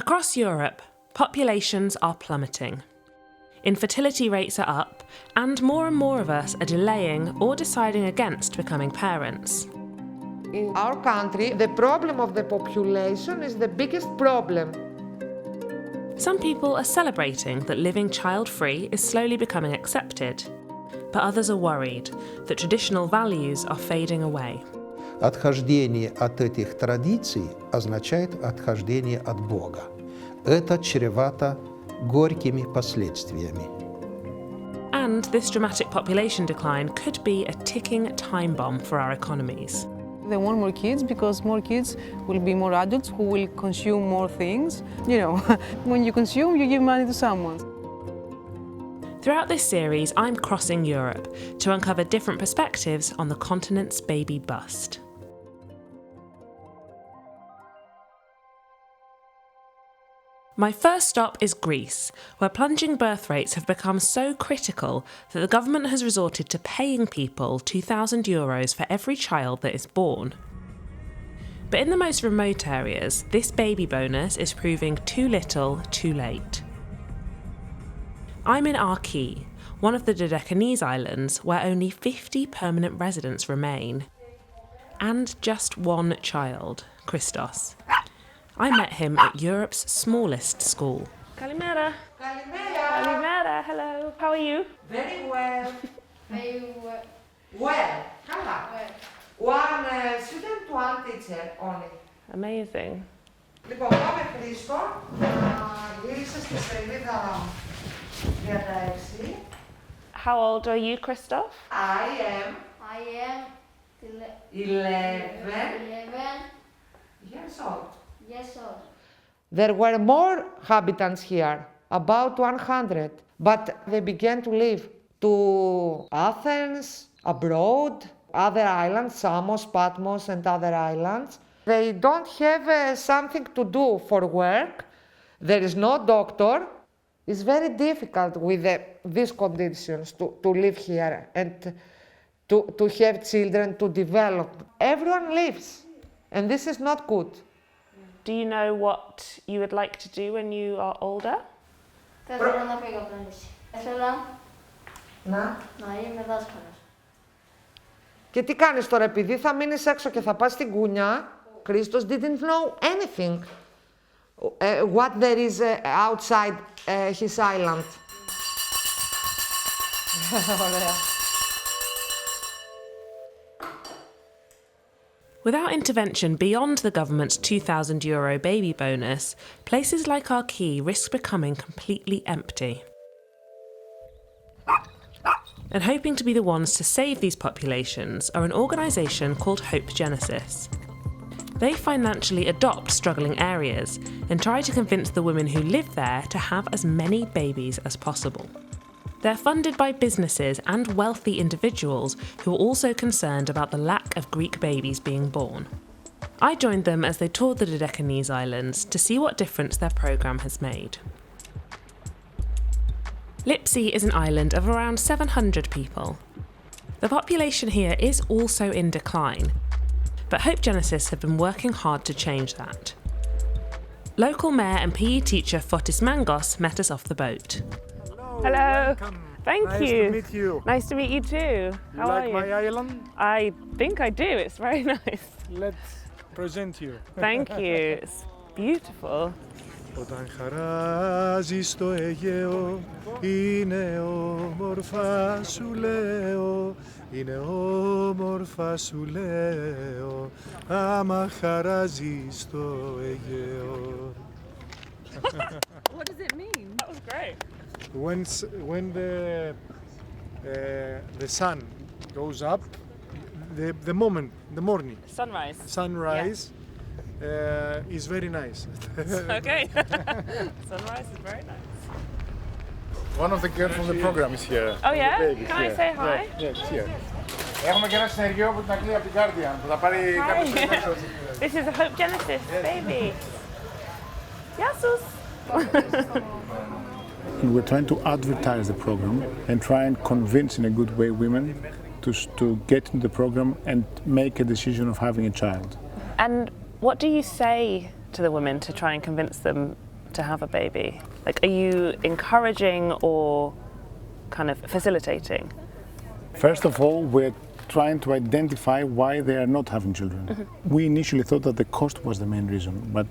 Across Europe, populations are plummeting. Infertility rates are up, and more of us are delaying or deciding against becoming parents. In our country, the problem of the population is the biggest problem. Some people are celebrating that living child-free is slowly becoming accepted, but others are worried that traditional values are fading away. Отхождение от этих традиций означает отхождение от Бога. Это чревато горькими последствиями. And this dramatic population decline could be a ticking time bomb for our economies. They want more kids because more kids will be more adults who will consume more things. You know, when you consume, you give money to someone. Throughout this series, I'm crossing Europe to uncover different perspectives on the continent's baby bust. My first stop is Greece, where plunging birth rates have become so critical that the government has resorted to paying people €2,000 for every child that is born. But in the most remote areas, this baby bonus is proving too little, too late. I'm in Arki, one of the Dodecanese islands where only 50 permanent residents remain. And just one child, Christos. I met him at Europe's smallest school. Kalimera. Kalimera. Kalimera, hello. How are you? Very well. Very well. Well, καλά. One student, one teacher only. Amazing. Λοιπόν, πάμε Χρήστο. Γύρισε στη σελίδα 36. How old are you, Christoph? I am 11 years old. years old. There were more inhabitants here, about 100, but they began to leave to Athens, abroad, other islands, Samos, Patmos and other islands. They don't have something to do for work. There is no doctor. It's very difficult with these conditions to live here and to have children, to develop. Everyone lives, and this is not good. Do you know what you would like to do when you are older? Θα ήθελα να φύγω από το νησί. Ήθελα Να. να είμαι δάσκαλος. Και τι κάνεις τώρα, επειδή θα μείνεις έξω και θα πας στην Κούνια, Christos didn't know anything. What there is outside his island. Ωραία. Without intervention beyond the government's €2,000 baby bonus, places like Arki risk becoming completely empty. And hoping to be the ones to save these populations are an organisation called Hope Genesis. They financially adopt struggling areas and try to convince the women who live there to have as many babies as possible. They're funded by businesses and wealthy individuals who are also concerned about the lack of Greek babies being born. I joined them as they toured the Dodecanese Islands to see what difference their programme has made. Lipsi is an island of around 700 people. The population here is also in decline, but Hope Genesis have been working hard to change that. Local mayor and PE teacher Fotis Mangos met us off the boat. Hello. Welcome. Thank nice you. Nice to meet you. Nice to meet you too. How are you? Like my island? I think I do. It's very nice. Let's present you. Thank you. It's beautiful. Όταν χαράζει στο Αιγαίο, είναι όμορφα σου λέω, είναι όμορφα σου λέω, άμα χαράζει στο Αιγαίο. What does it mean? That was great. When the sun goes up, the moment, the morning, Sunrise. Is very nice. Okay. Sunrise is very nice. One of the girls from the program is here. Oh yeah? Baby, Can I say hi? Yes, here. Έχουμε και ένα συνεργείο που την ακλεί από την Guardian, που θα πάρει κάποιους ελεύθερους. This is a Hope Genesis baby. Yasus. We're trying to advertise the program and try and convince in a good way women to get into the program and make a decision of having a child. And what do you say to the women to try and convince them to have a baby? Like, are you encouraging or kind of facilitating? First of all, we're trying to identify why they are not having children. We initially thought that the cost was the main reason, but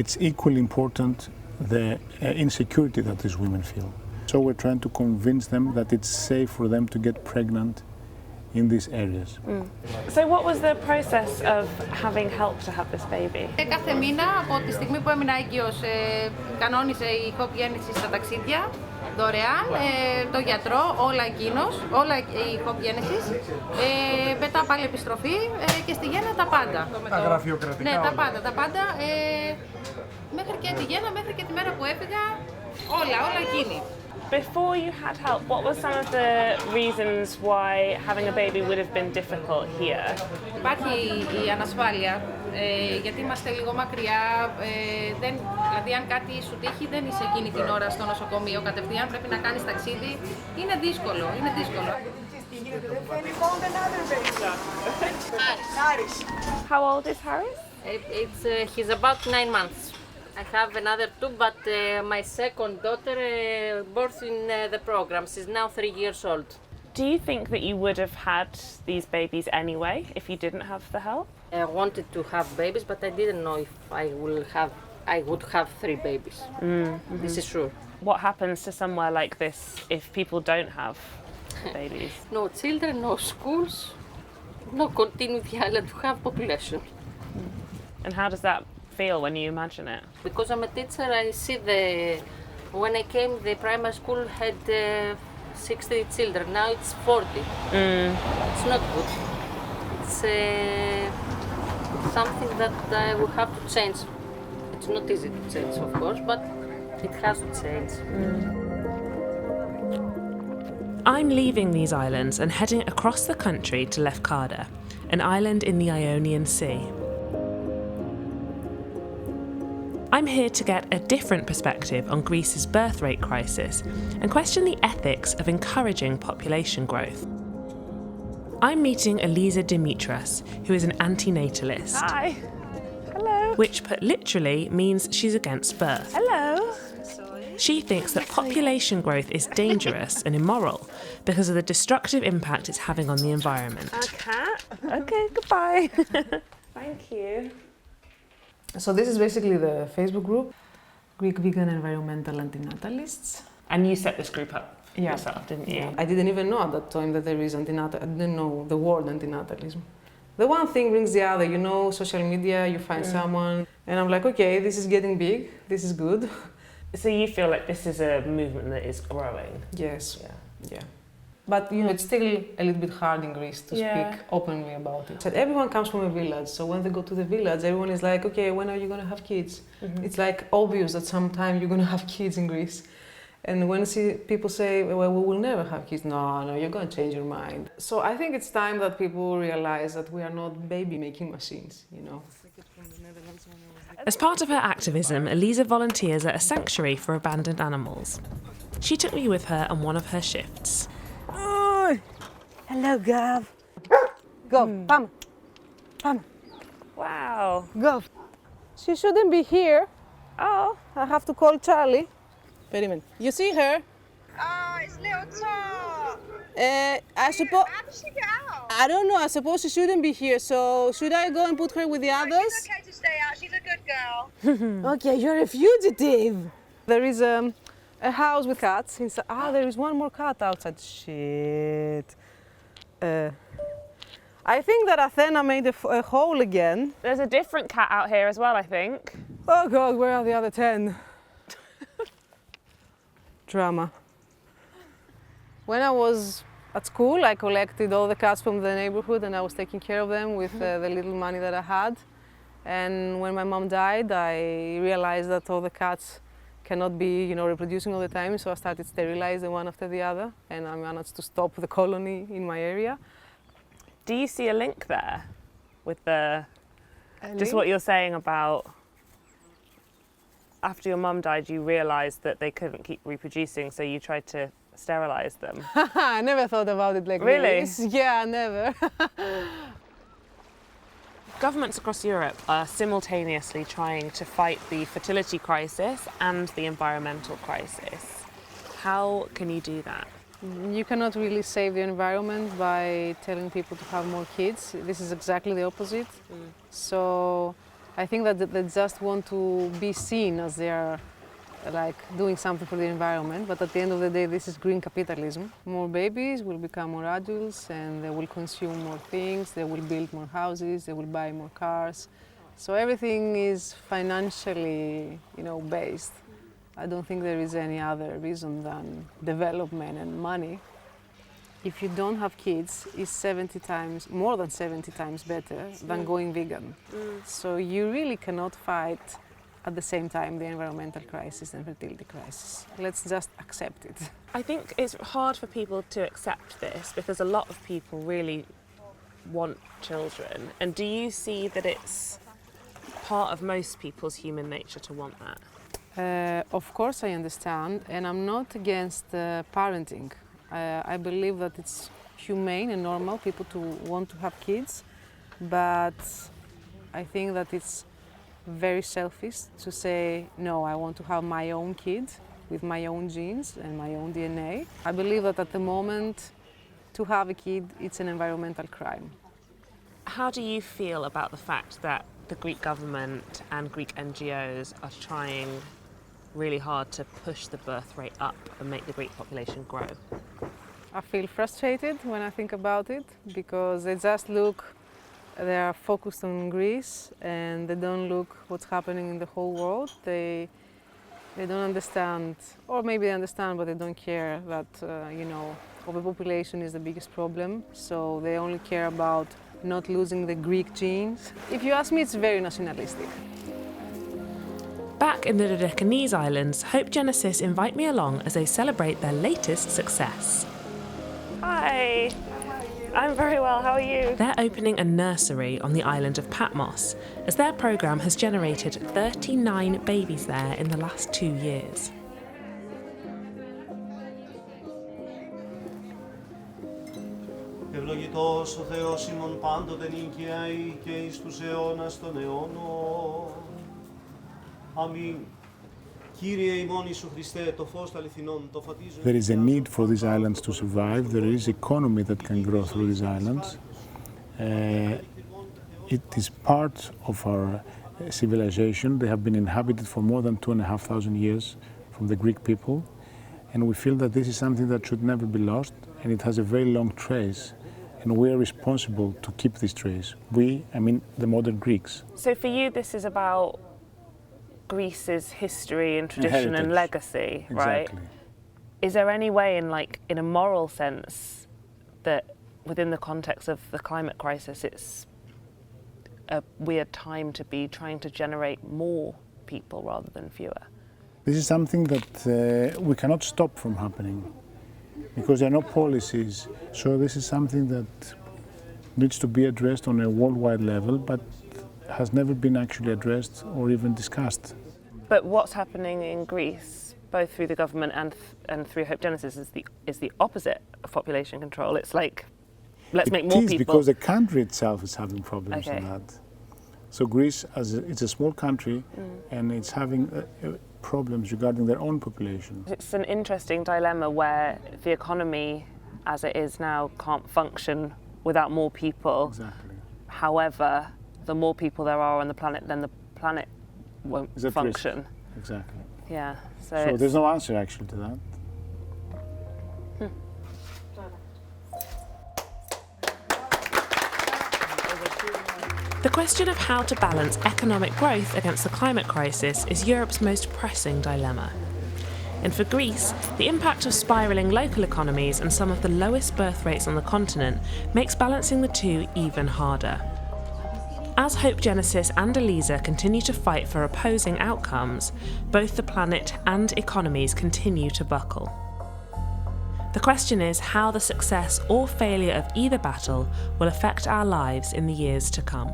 it's equally important the insecurity that these women feel. So we're trying to convince them that it's safe for them to get pregnant in these areas. So what was the process of having help to have this baby? Κάθε μήνα από τη στιγμή που έμεινα έγκυος κανόνισε η ηχογέννηση στα ταξίδια δωρεάν, το γιατρό, όλα εκείνος, όλα η ηχογέννηση, μετά πάλι επιστροφή και στη γέννα τα πάντα. Τα γραφειοκρατικά. Ναι, τα πάντα, μέχρι και τη γέννα, μέχρι και τη μέρα που έφυγα, όλα εκείνη. Before you had help, what were some of the reasons why having a baby would have been difficult here? Υπάρχει η ανασφάλεια, γιατί είμαστε λίγο μακριά, δηλαδή αν κάτι σου τύχει δεν είσαι εκείνη την ώρα στο νοσοκομείο κατευθείαν, πρέπει να κάνεις ταξίδι, είναι δύσκολο. How old is Harris? He's about 9 months. I have another two, but my second daughter born in the program. She's now 3 years old. Do you think that you would have had these babies anyway if you didn't have the help? I wanted to have babies, but I didn't know if I would have 3 babies. This is sure. What happens to somewhere like this if people don't have babies? No children, no schools, no continue the island to have population. And how does that feel when you imagine it? Because I'm a teacher, I see when I came, the primary school had 60 children. Now it's 40. It's not good. It's something that we have to change. It's not easy to change, of course, but it has to change. I'm leaving these islands and heading across the country to Lefkada, an island in the Ionian Sea. I'm here to get a different perspective on Greece's birth rate crisis and question the ethics of encouraging population growth. I'm meeting Eliza Dimitras, who is an antinatalist. Hi. Hello. Which put literally means she's against birth. Hello. She thinks that population growth is dangerous and immoral because of the destructive impact it's having on the environment. A cat? Okay, goodbye. Thank you. So this is basically the Facebook group, Greek Vegan Environmental Antinatalists. And you set this group up Yeah. yourself, didn't you? I didn't even know at that time that there is antinatal. I didn't know the word antinatalism. The one thing brings the other, you know, social media, you find someone, and I'm like, okay, this is getting big, this is good. So you feel like this is a movement that is growing? Yes. Yeah. But you know, it's still a little bit hard in Greece to speak openly about it. So everyone comes from a village, so when they go to the village, everyone is like, okay, when are you going to have kids? It's like obvious that sometime you're going to have kids in Greece. And when people say, well, we will never have kids, no, you're going to change your mind. So I think it's time that people realize that we are not baby-making machines, you know. As part of her activism, Eliza volunteers at a sanctuary for abandoned animals. She took me with her on one of her shifts. Oh, hello, Gav. Go, Pam. Wow. Go. She shouldn't be here. Oh. I have to call Charlie. Periment. You see her? Oh, it's little top. I suppose. How did she get out? I don't know. I suppose she shouldn't be here. So should I go and put her with the others? She's okay to stay out. She's a good girl. Okay, you're a fugitive. There is a house with cats inside. There is one more cat outside. Shit. I think that Athena made a hole again. There's a different cat out here as well, I think. Oh God, where are the other 10? Drama. When I was at school, I collected all the cats from the neighborhood and I was taking care of them with the little money that I had. And when my mom died, I realized that all the cats cannot be, reproducing all the time, so I started sterilizing one after the other, and I managed to stop the colony in my area. Do you see a link there with just what you're saying about after your mum died, you realised that they couldn't keep reproducing, so you tried to sterilise them? I never thought about it like Really? this. Yeah, never. Governments across Europe are simultaneously trying to fight the fertility crisis and the environmental crisis. How can you do that? You cannot really save the environment by telling people to have more kids. This is exactly the opposite. So I think that they just want to be seen as they are like doing something for the environment, but at the end of the day this is green capitalism. More babies will become more adults and they will consume more things, they will build more houses, they will buy more cars. So everything is financially, based. I don't think there is any other reason than development and money. If you don't have kids, it's more than 70 times better than going vegan. So you really cannot fight at the same time the environmental crisis and fertility crisis. Let's just accept it. I think it's hard for people to accept this because a lot of people really want children. And do you see that it's part of most people's human nature to want that? Of course I understand, and I'm not against parenting. I believe that it's humane and normal people to want to have kids, but I think that it's very selfish to say, no, I want to have my own kid with my own genes and my own DNA. I believe that at the moment, to have a kid, it's an environmental crime. How do you feel about the fact that the Greek government and Greek NGOs are trying really hard to push the birth rate up and make the Greek population grow? I feel frustrated when I think about it because they are focused on Greece and they don't look what's happening in the whole world. They don't understand, or maybe they understand but they don't care that, overpopulation is the biggest problem. So they only care about not losing the Greek genes. If you ask me, it's very nationalistic. Back in the Dodecanese Islands, Hope Genesis invite me along as they celebrate their latest success. Hi! I'm very well, how are you? They're opening a nursery on the island of Patmos, as their programme has generated 39 babies there in the last 2 years. Ευλογητός ο Θεός ημών πάντοτε νικιαεί και εις τους αιώνας των αιώνων. Αμήν. There is a need for these islands to survive. There is economy that can grow through these islands. It is part of our civilization. They have been inhabited for more than 2,500 years from the Greek people. And we feel that this is something that should never be lost. And it has a very long trace. And we are responsible to keep this trace. The modern Greeks. So for you, this is about Greece's history and tradition and legacy, right? Exactly. Is there any way in a moral sense that within the context of the climate crisis it's a weird time to be trying to generate more people rather than fewer? This is something that we cannot stop from happening because there are no policies. So this is something that needs to be addressed on a worldwide level, but has never been actually addressed or even discussed. But what's happening in Greece, both through the government and through Hope Genesis, is the opposite of population control. It's like, let's make more people. It is because the country itself is having problems in that. So Greece, it's a small country, and it's having problems regarding their own population. It's an interesting dilemma where the economy, as it is now, can't function without more people. Exactly. However, the more people there are on the planet, then the planet won't function. Risk. Exactly. Yeah. So there's no answer actually to that. The question of how to balance economic growth against the climate crisis is Europe's most pressing dilemma. And for Greece, the impact of spiralling local economies and some of the lowest birth rates on the continent makes balancing the two even harder. As Hope Genesis and Elisa continue to fight for opposing outcomes, both the planet and economies continue to buckle. The question is how the success or failure of either battle will affect our lives in the years to come.